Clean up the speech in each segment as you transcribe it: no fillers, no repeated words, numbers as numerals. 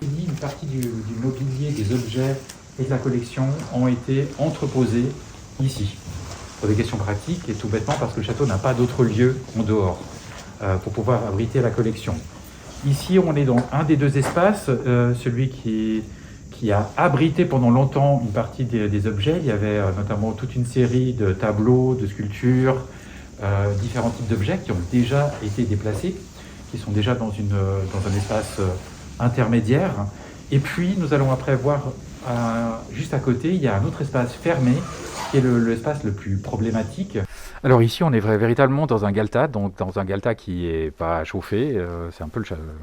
Une partie du mobilier, des objets et de la collection ont été entreposés ici. Pour des questions pratiques et tout bêtement parce que le château n'a pas d'autre lieu en dehors pour pouvoir abriter la collection. Ici, on est dans un des deux espaces, celui qui a abrité pendant longtemps une partie des objets. Il y avait notamment toute une série de tableaux, de sculptures, différents types d'objets qui ont déjà été déplacés, qui sont déjà dans un espace intermédiaire. Et puis, nous allons après voir, juste à côté, il y a un autre espace fermé, qui est l'espace le plus problématique. Alors ici, on est véritablement dans un galetas, donc dans un galetas qui n'est pas chauffé, c'est un peu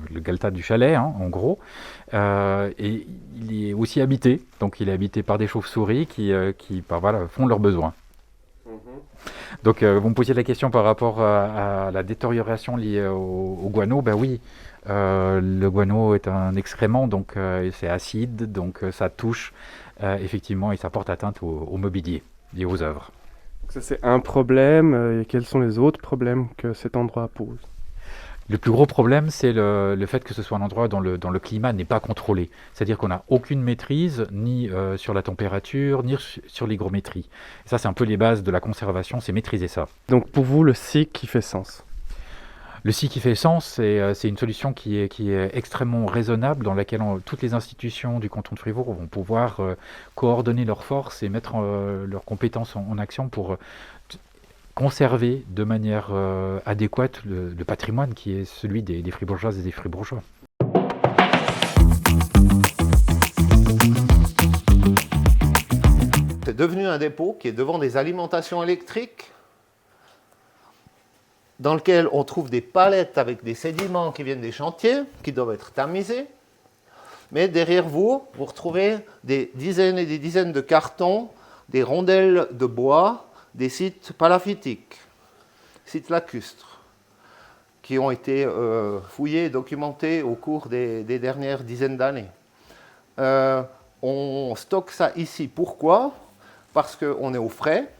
le galetas du chalet, hein, en gros. Et il est aussi habité, donc il est habité par des chauves-souris qui voilà, font leurs besoins. Donc vous me posiez la question par rapport à la détérioration liée au guano. Ben oui, le guano est un excrément, donc c'est acide, donc ça touche effectivement et ça porte atteinte au mobilier et aux œuvres. Ça, c'est un problème. Et quels sont les autres problèmes que cet endroit pose? Le plus gros problème, c'est le fait que ce soit un endroit dont le climat n'est pas contrôlé. C'est-à-dire qu'on n'a aucune maîtrise, ni sur la température, ni sur l'hygrométrie. Et ça, c'est un peu les bases de la conservation, c'est maîtriser ça. Donc pour vous, le SIC qui fait sens? Le SIC qui fait sens, c'est une solution qui est extrêmement raisonnable, dans laquelle toutes les institutions du canton de Fribourg vont pouvoir coordonner leurs forces et mettre leurs compétences en action pour conserver de manière adéquate le patrimoine qui est celui des Fribourgeoises et des Fribourgeois. C'est devenu un dépôt qui est devant des alimentations électriques, dans lequel on trouve des palettes avec des sédiments qui viennent des chantiers, qui doivent être tamisés. Mais derrière vous, vous retrouvez des dizaines et des dizaines de cartons, des rondelles de bois, des sites palafitiques, sites lacustres, qui ont été fouillés et documentés au cours des dernières dizaines d'années. On stocke ça ici. Pourquoi? Parce qu'on est au frais.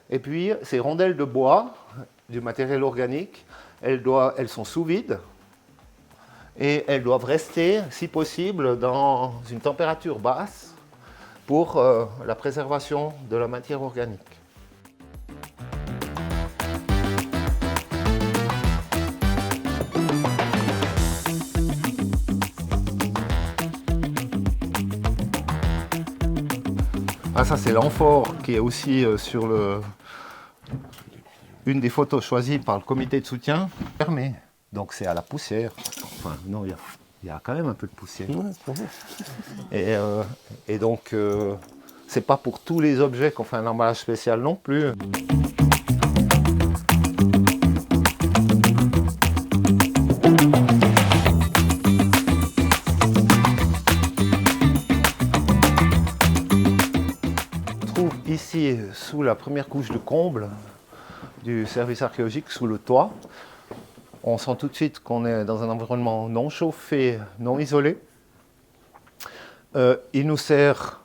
Et puis, ces rondelles de bois, du matériel organique, elles sont sous vide et elles doivent rester, si possible, dans une température basse pour la préservation de la matière organique. Ah, ça, c'est l'amphore qui est aussi sur une des photos choisies par le comité de soutien. Fermé. Donc c'est à la poussière. Enfin, non, il y a quand même un peu de poussière. Et donc, c'est pas pour tous les objets qu'on fait un emballage spécial non plus. Ici, sous la première couche de comble du service archéologique, sous le toit, on sent tout de suite qu'on est dans un environnement non chauffé, non isolé. Il nous sert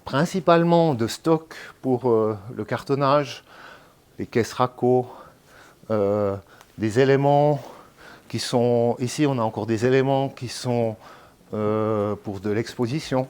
principalement de stock pour le cartonnage, les caisses raco, des éléments qui sont... Ici, on a encore des éléments qui sont pour de l'exposition.